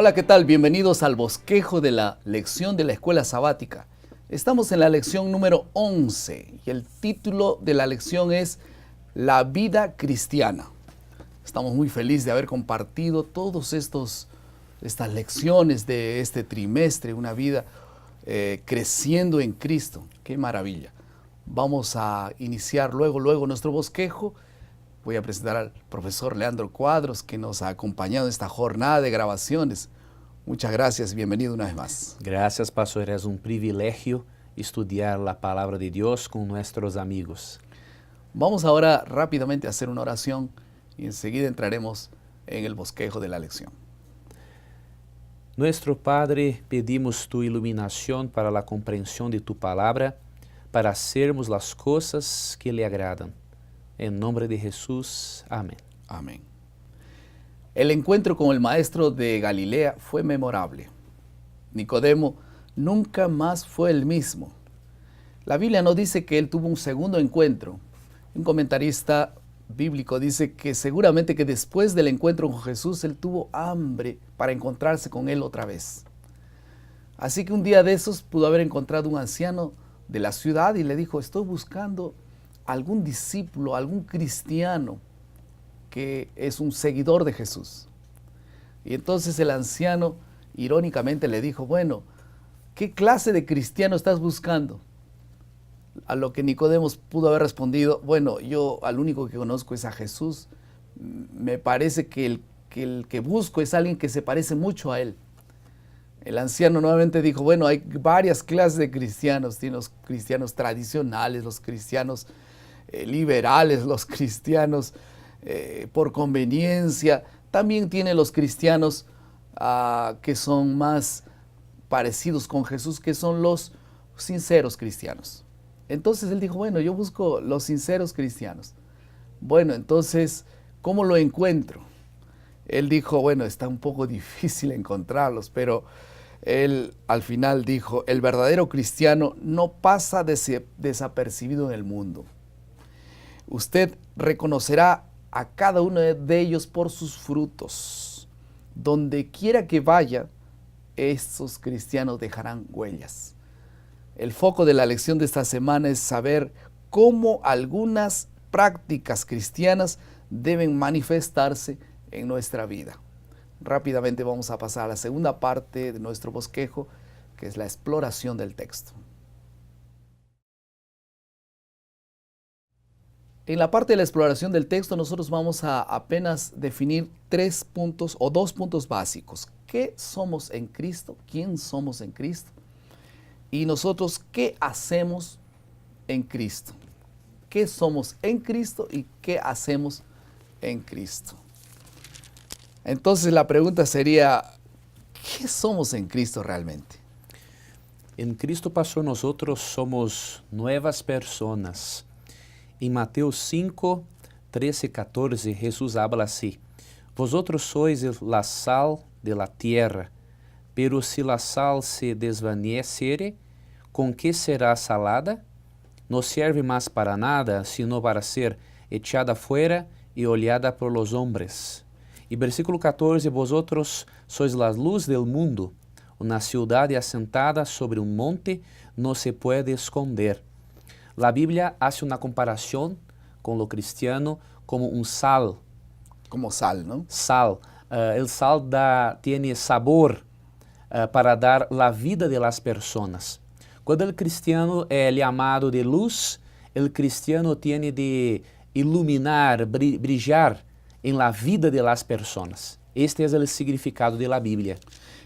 Hola, ¿qué tal? Bienvenidos al bosquejo de la lección de la escuela sabática. Estamos en la lección número 11 y el título de la lección es La vida cristiana. Estamos muy felices de haber compartido todas estas lecciones de este trimestre, una vida creciendo en Cristo. ¡Qué maravilla! Vamos a iniciar luego nuestro bosquejo. Voy a presentar al profesor Leandro Cuadros, que nos ha acompañado en esta jornada de grabaciones. Muchas gracias y bienvenido una vez más. Gracias, pastor. Es un privilegio estudiar la palabra de Dios con nuestros amigos. Vamos ahora rápidamente a hacer una oración y enseguida entraremos en el bosquejo de la lección. Nuestro Padre, pedimos tu iluminación para la comprensión de tu palabra, para hacermos las cosas que le agradan. En nombre de Jesús. Amén. Amén. El encuentro con el maestro de Galilea fue memorable. Nicodemo nunca más fue el mismo. La Biblia no dice que él tuvo un segundo encuentro. Un comentarista bíblico dice que seguramente que después del encuentro con Jesús, él tuvo hambre para encontrarse con él otra vez. Así que un día de esos pudo haber encontrado un anciano de la ciudad y le dijo, estoy buscando algún discípulo, algún cristiano que es un seguidor de Jesús. Y entonces el anciano irónicamente le dijo, bueno, ¿qué clase de cristiano estás buscando? A lo que Nicodemo pudo haber respondido, bueno, yo al único que conozco es a Jesús. Me parece que el que busco es alguien que se parece mucho a él. El anciano nuevamente dijo, bueno, hay varias clases de cristianos. Tiene los cristianos tradicionales, los cristianos liberales, los cristianos por conveniencia. También tiene los cristianos que son más parecidos con Jesús, que son los sinceros cristianos. Entonces él dijo, bueno, yo busco los sinceros cristianos. Bueno, entonces, ¿cómo lo encuentro? Él dijo, bueno, está un poco difícil encontrarlos, pero él al final dijo, el verdadero cristiano no pasa desapercibido en el mundo. Usted reconocerá a cada uno de ellos por sus frutos. Donde quiera que vaya, estos cristianos dejarán huellas. El foco de la lección de esta semana es saber cómo algunas prácticas cristianas deben manifestarse en nuestra vida. Rápidamente vamos a pasar a la segunda parte de nuestro bosquejo, que es la exploración del texto. En la parte de la exploración del texto nosotros vamos a apenas definir 3 puntos o 2 puntos básicos. ¿Qué somos en Cristo? ¿Quién somos en Cristo? Y nosotros, ¿qué hacemos en Cristo? ¿Qué somos en Cristo y qué hacemos en Cristo? Entonces la pregunta sería, ¿qué somos en Cristo realmente? En Cristo, pastor, nosotros somos nuevas personas. En Mateo 5, 13, 14, Jesús habla así. Vosotros sois la sal de la tierra, pero si la sal se desvaneciere, ¿con qué será salada? No sirve más para nada, sino para ser echada fuera y hollada por los hombres. Y versículo 14, vosotros sois la luz del mundo. Una ciudad asentada sobre un monte no se puede esconder. La Biblia hace una comparación con lo cristiano como un sal. Como sal, ¿no? Sal. El sal tiene sabor para dar la vida de las personas. Cuando el cristiano es llamado de luz, el cristiano tiene de iluminar, brillar en la vida de las personas. Este es el significado de la Biblia.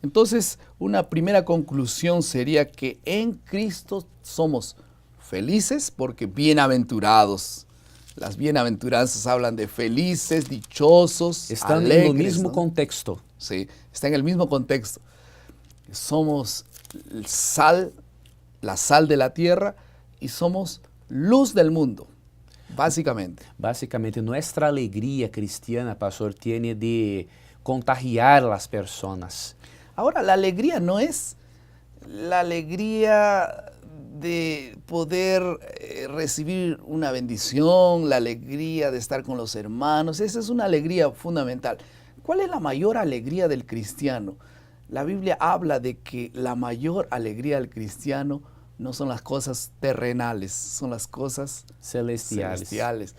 Entonces, una primera conclusión sería que en Cristo somos felices porque bienaventurados. Las bienaventuranzas hablan de felices, dichosos, Están alegres, en el mismo ¿no? contexto. Sí, está en el mismo contexto. Somos sal, la sal de la tierra y somos luz del mundo, básicamente. Básicamente, nuestra alegría cristiana, pastor, tiene de contagiar a las personas. Ahora, la alegría no es la alegría de poder recibir una bendición, la alegría de estar con los hermanos. Esa es una alegría fundamental. ¿Cuál es la mayor alegría del cristiano? La Biblia habla de que la mayor alegría del cristiano no son las cosas terrenales, son las cosas celestiales.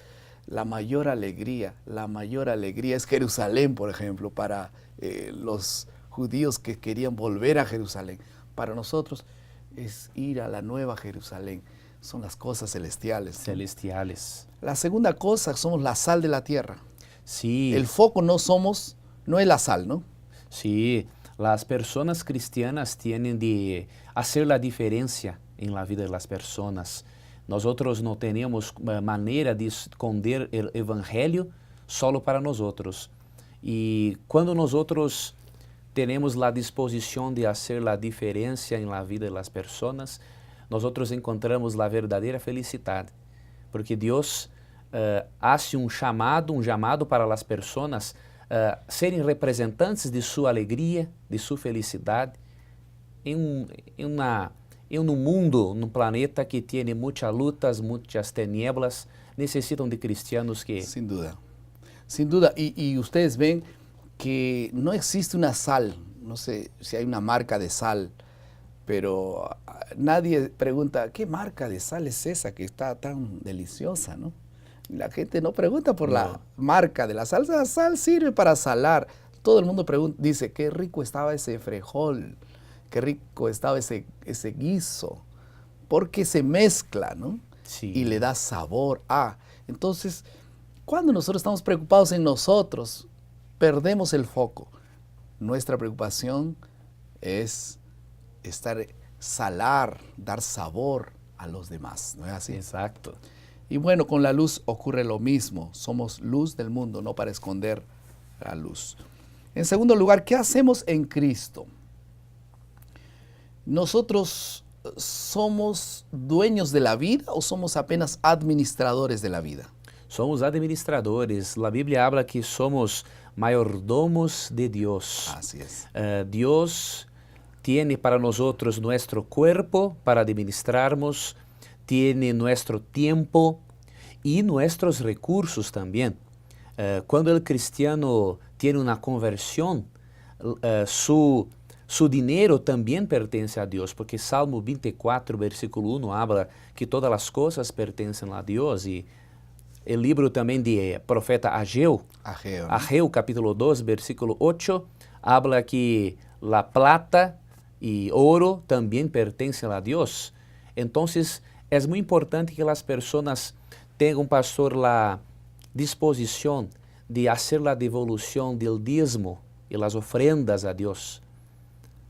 La mayor alegría es Jerusalén, por ejemplo, para los judíos que querían volver a Jerusalén. Para nosotros es ir a la nueva Jerusalén, son las cosas celestiales. Celestiales. La segunda cosa, somos la sal de la tierra. Sí. El foco no es la sal, ¿no? Sí, las personas cristianas tienen de hacer la diferencia en la vida de las personas. Nosotros no tenemos manera de esconder el evangelio solo para nosotros. Y cuando nosotros tenemos la disposición de hacer la diferencia en la vida de las personas, nosotros encontramos la verdadera felicidad. Porque Dios hace un llamado para las personas serem representantes de sua alegria, de sua felicidade, em um mundo, num planeta que tem muitas lutas, muitas tinieblas, necessitam de cristianos que... Sin duda, sin duda. Y ustedes ven que no existe una sal, no sé si hay una marca de sal, pero nadie pregunta, ¿qué marca de sal es esa que está tan deliciosa, no? La gente no pregunta por la marca de la sal. La sal sirve para salar. Todo el mundo dice, qué rico estaba ese frijol, qué rico estaba ese guiso, porque se mezcla, ¿no? Sí. Y le da sabor a. Entonces, cuando nosotros estamos preocupados en nosotros, perdemos el foco. Nuestra preocupación es salar, dar sabor a los demás, ¿no es así? Exacto. Y bueno, con la luz ocurre lo mismo. Somos luz del mundo, no para esconder la luz. En segundo lugar, ¿qué hacemos en Cristo? ¿Nosotros somos dueños de la vida o somos apenas administradores de la vida? Somos administradores. La Biblia habla que somos mayordomos de Dios. Así es. Dios tiene para nosotros nuestro cuerpo para administrarnos, tiene nuestro tiempo y nuestros recursos también. Cuando el cristiano tiene una conversión, su dinero también pertenece a Dios, porque Salmo 24, versículo 1, habla que todas las cosas pertenecen a Dios. Y el libro también de profeta Ageu, capítulo 2, versículo 8, habla que la plata y oro también pertenecen a Dios. Entonces, es muy importante que las personas tengan, pastor, la disposición de hacer la devolución del diezmo y las ofrendas a Dios.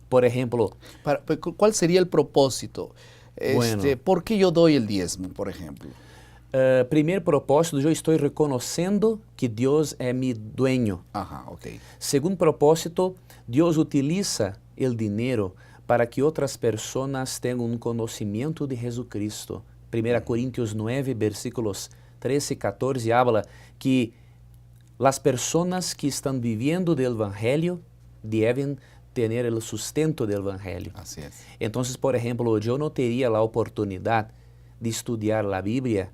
Por ejemplo... ¿Cuál sería el propósito? Bueno, ¿Por qué yo doy el diezmo, por ejemplo? Primer propósito, yo estoy reconociendo que Dios es mi dueño. Ajá, ok. Segundo propósito, Dios utiliza el dinero para que outras pessoas tenham um conhecimento de Jesucristo. 1 Coríntios 9, versículos 13 e 14, habla que as pessoas que estão vivendo do Evangelho devem ter o sustento do Evangelho. Así es. Então, por exemplo, eu não teria a oportunidade de estudar a Bíblia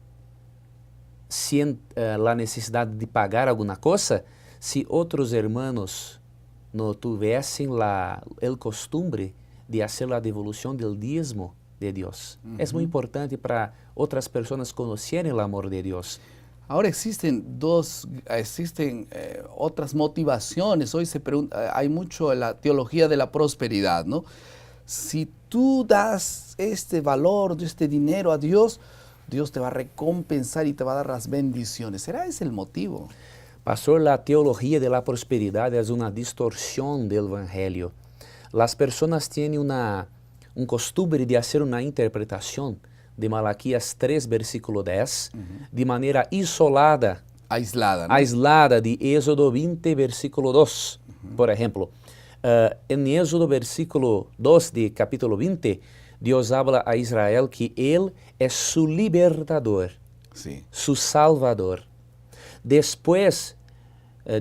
sem a necessidade de pagar alguma coisa se outros irmãos não tivessem o costume de hacer la devolución del diezmo de Dios. Es muy importante para otras personas conocer el amor de Dios. Ahora existen otras motivaciones. Hoy se pregunta, hay mucho en la teología de la prosperidad, ¿no? Si tú das este valor, este dinero a Dios, Dios te va a recompensar y te va a dar las bendiciones. ¿Será ese el motivo? Pastor, la teología de la prosperidad es una distorsión del Evangelio. Las personas tienen un costumbre de hacer una interpretación de Malaquías 3, versículo 10, de manera isolada. Aislada, ¿no? Aislada de Éxodo 20, versículo 2. Por ejemplo, en Éxodo versículo 2 de capítulo 20, Dios habla a Israel que Él es su libertador, sí, su salvador. Después,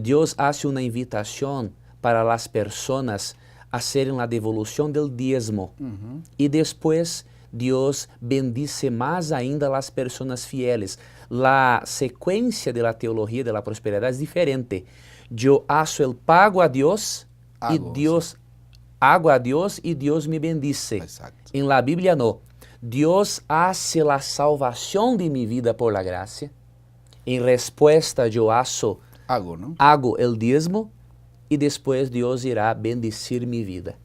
Dios hace una invitación para las personas hacerem a devolução del diezmo. E depois, Deus bendice mais ainda as pessoas fieles. A sequência da teologia da prosperidade é diferente. Yo hago el pago a Dios y Hago, Dios hago a Dios y Dios me bendice. Exacto. En la Biblia no. Dios hace la salvación de mi vida por la gracia. En respuesta yo Hago, ¿no? hago el diezmo y después Dios irá a bendecir mi vida.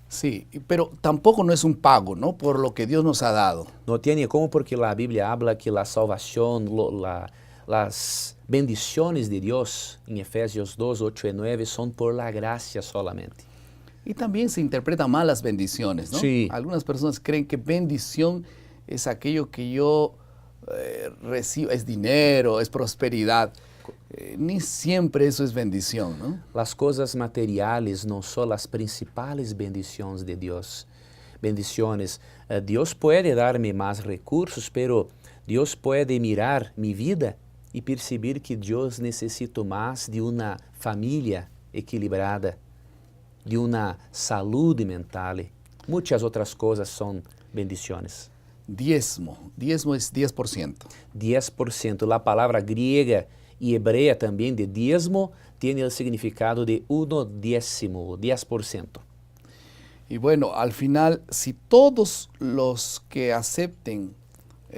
Sí, pero tampoco no es un pago, ¿no? Por lo que Dios nos ha dado. No tiene como porque la Biblia habla que la salvación, las bendiciones de Dios en Efesios 2, 8 y 9 son por la gracia solamente. Y también se interpretan mal las bendiciones, ¿no? Sí. Algunas personas creen que bendición es aquello que yo recibo, es dinero, es prosperidad. Ni siempre eso es bendición, ¿no? Las cosas materiales no son las principales bendiciones de Dios. Bendiciones. Dios puede darme más recursos, pero Dios puede mirar mi vida y percibir que yo necesito más de una familia equilibrada, de una salud mental. Muchas otras cosas son bendiciones. Diezmo es 10%. 10%. La palabra griega y hebrea también de diezmo tiene el significado de 1/10, 10%. Y bueno, al final, si todos los que acepten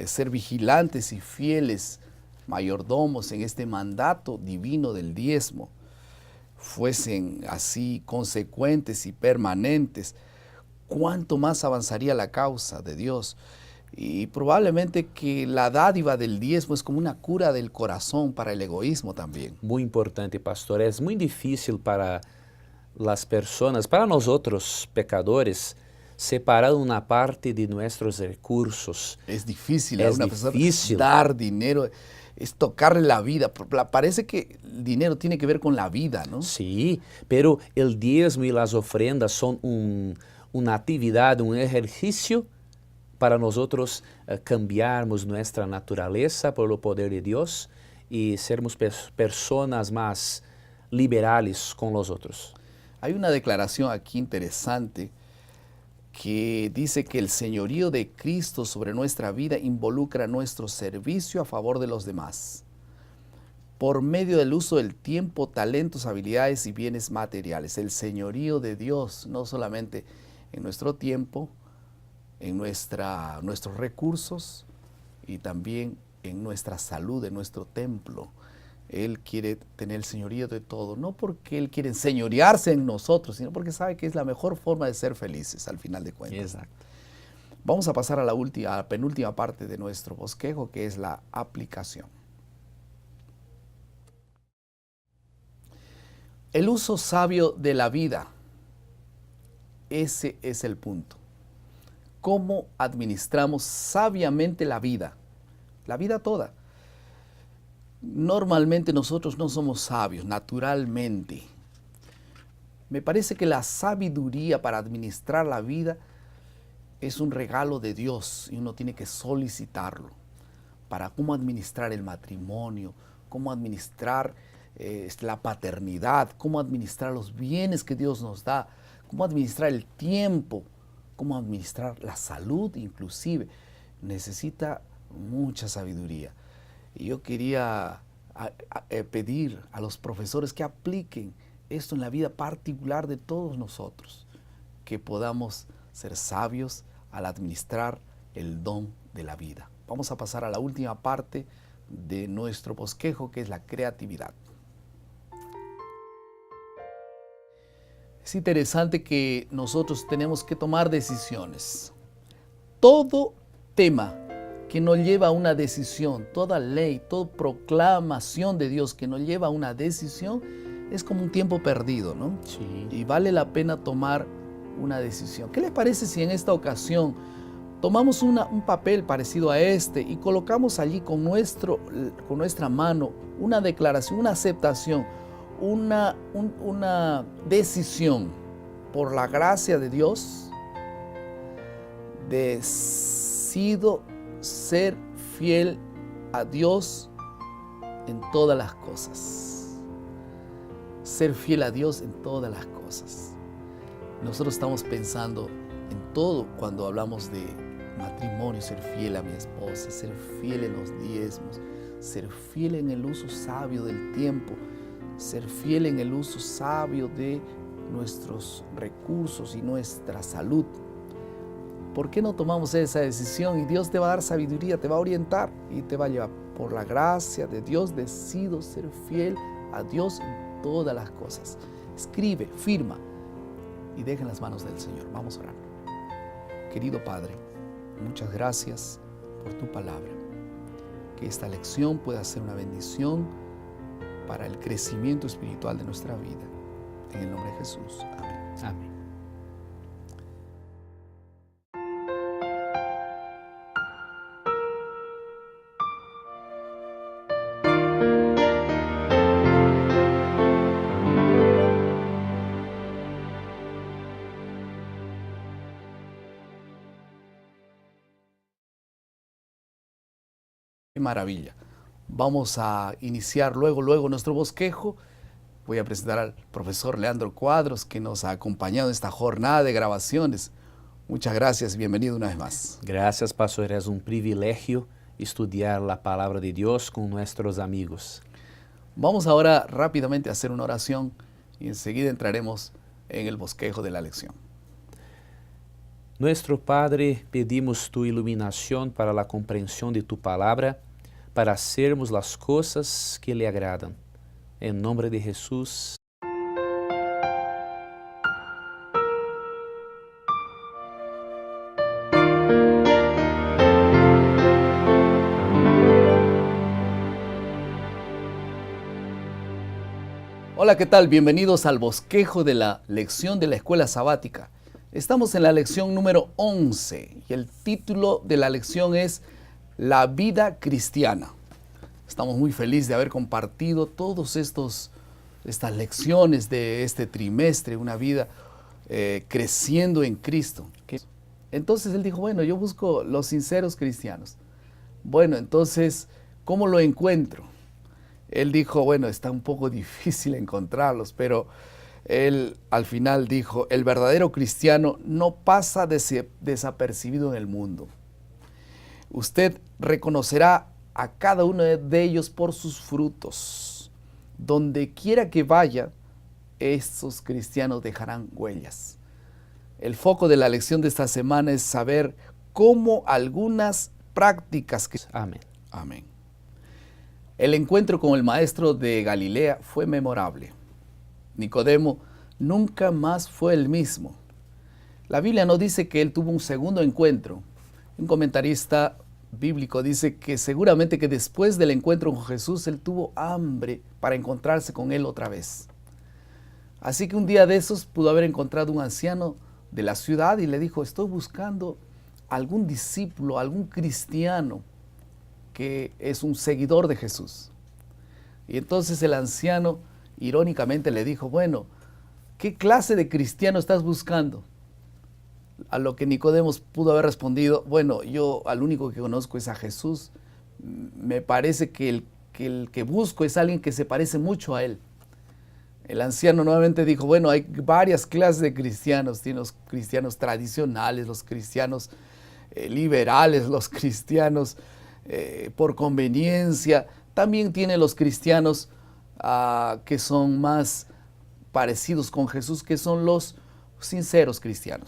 ser vigilantes y fieles mayordomos en este mandato divino del diezmo, fuesen así consecuentes y permanentes, ¿cuánto más avanzaría la causa de Dios? Y probablemente que la dádiva del diezmo es como una cura del corazón para el egoísmo también. Muy importante, pastor. Es muy difícil para las personas, para nosotros pecadores, separar una parte de nuestros recursos. Es difícil Es a una difícil. persona dar dinero, es tocarle la vida. Parece que el dinero tiene que ver con la vida, ¿no? Sí, pero el diezmo y las ofrendas son una actividad, un ejercicio para nosotros cambiarmos nuestra naturaleza por el poder de Dios y sermos personas más liberales con los otros. Hay una declaración aquí interesante que dice que el señorío de Cristo sobre nuestra vida involucra nuestro servicio a favor de los demás, por medio del uso del tiempo, talentos, habilidades y bienes materiales. El señorío de Dios, no solamente en nuestro tiempo, en nuestros recursos y también en nuestra salud, en nuestro templo. Él quiere tener el señorío de todo, no porque Él quiere enseñorearse en nosotros, sino porque sabe que es la mejor forma de ser felices al final de cuentas. Exacto. Vamos a pasar a la penúltima parte de nuestro bosquejo, que es la aplicación. El uso sabio de la vida, ese es el punto. ¿Cómo administramos sabiamente la vida toda? Normalmente nosotros no somos sabios, naturalmente. Me parece que la sabiduría para administrar la vida es un regalo de Dios y uno tiene que solicitarlo para cómo administrar el matrimonio, cómo administrar la paternidad, cómo administrar los bienes que Dios nos da, cómo administrar el tiempo, cómo administrar la salud inclusive. Necesita mucha sabiduría. Y yo quería pedir a los profesores que apliquen esto en la vida particular de todos nosotros, que podamos ser sabios al administrar el don de la vida. Vamos a pasar a la última parte de nuestro bosquejo, que es la creatividad. Es interesante que nosotros tenemos que tomar decisiones. Todo tema que nos lleva a una decisión, toda ley, toda proclamación de Dios que nos lleva a una decisión, es como un tiempo perdido, ¿no? Sí. Y vale la pena tomar una decisión. ¿Qué les parece si en esta ocasión tomamos un papel parecido a este y colocamos allí con nuestra mano una declaración, una aceptación, una decisión por la gracia de Dios? Decido ser fiel a Dios en todas las cosas. Ser fiel a Dios en todas las cosas. Nosotros estamos pensando en todo cuando hablamos de matrimonio, ser fiel a mi esposa, ser fiel en los diezmos, ser fiel en el uso sabio del tiempo, ser fiel en el uso sabio de nuestros recursos y nuestra salud. ¿Por qué no tomamos esa decisión? Y Dios te va a dar sabiduría, te va a orientar y te va a llevar. Por la gracia de Dios, decido ser fiel a Dios en todas las cosas. Escribe, firma y deja en las manos del Señor. Vamos a orar. Querido Padre, muchas gracias por tu palabra. Que esta lección pueda ser una bendición para el crecimiento espiritual de nuestra vida. En el nombre de Jesús. Amén. Amén. Qué maravilla. Vamos a iniciar luego nuestro bosquejo. Voy a presentar al profesor Leandro Cuadros, que nos ha acompañado en esta jornada de grabaciones. Muchas gracias, bienvenido una vez más. Gracias, pastor. Es un privilegio estudiar la palabra de Dios con nuestros amigos. Vamos ahora rápidamente a hacer una oración y enseguida entraremos en el bosquejo de la lección. Nuestro Padre, pedimos tu iluminación para la comprensión de tu palabra, para hacermos las cosas que le agradan. En nombre de Jesús. Hola, ¿qué tal? Bienvenidos al bosquejo de la lección de la escuela sabática. Estamos en la lección número 11 y el título de la lección es La vida cristiana. Estamos muy felices de haber compartido todas estas lecciones de este trimestre, una vida creciendo en Cristo. Entonces él dijo, bueno, yo busco los sinceros cristianos. Bueno, entonces, ¿cómo lo encuentro? Él dijo, bueno, está un poco difícil encontrarlos, pero él al final dijo, el verdadero cristiano no pasa desapercibido en el mundo. Usted reconocerá a cada uno de ellos por sus frutos. Donde quiera que vaya, estos cristianos dejarán huellas. El foco de la lección de esta semana es saber cómo algunas prácticas... Amén. Amén. El encuentro con el maestro de Galilea fue memorable. Nicodemo nunca más fue el mismo. La Biblia no dice que él tuvo un segundo encuentro. Un comentarista bíblico dice que seguramente que después del encuentro con Jesús, él tuvo hambre para encontrarse con él otra vez. Así que un día de esos pudo haber encontrado un anciano de la ciudad y le dijo, estoy buscando algún discípulo, algún cristiano que es un seguidor de Jesús. Y entonces el anciano irónicamente le dijo, bueno, ¿qué clase de cristiano estás buscando? A lo que Nicodemo pudo haber respondido, bueno, yo al único que conozco es a Jesús. Me parece que el que busco es alguien que se parece mucho a él. El anciano nuevamente dijo, bueno, hay varias clases de cristianos. Tiene los cristianos tradicionales, los cristianos liberales, los cristianos por conveniencia. También tiene los cristianos que son más parecidos con Jesús, que son los sinceros cristianos.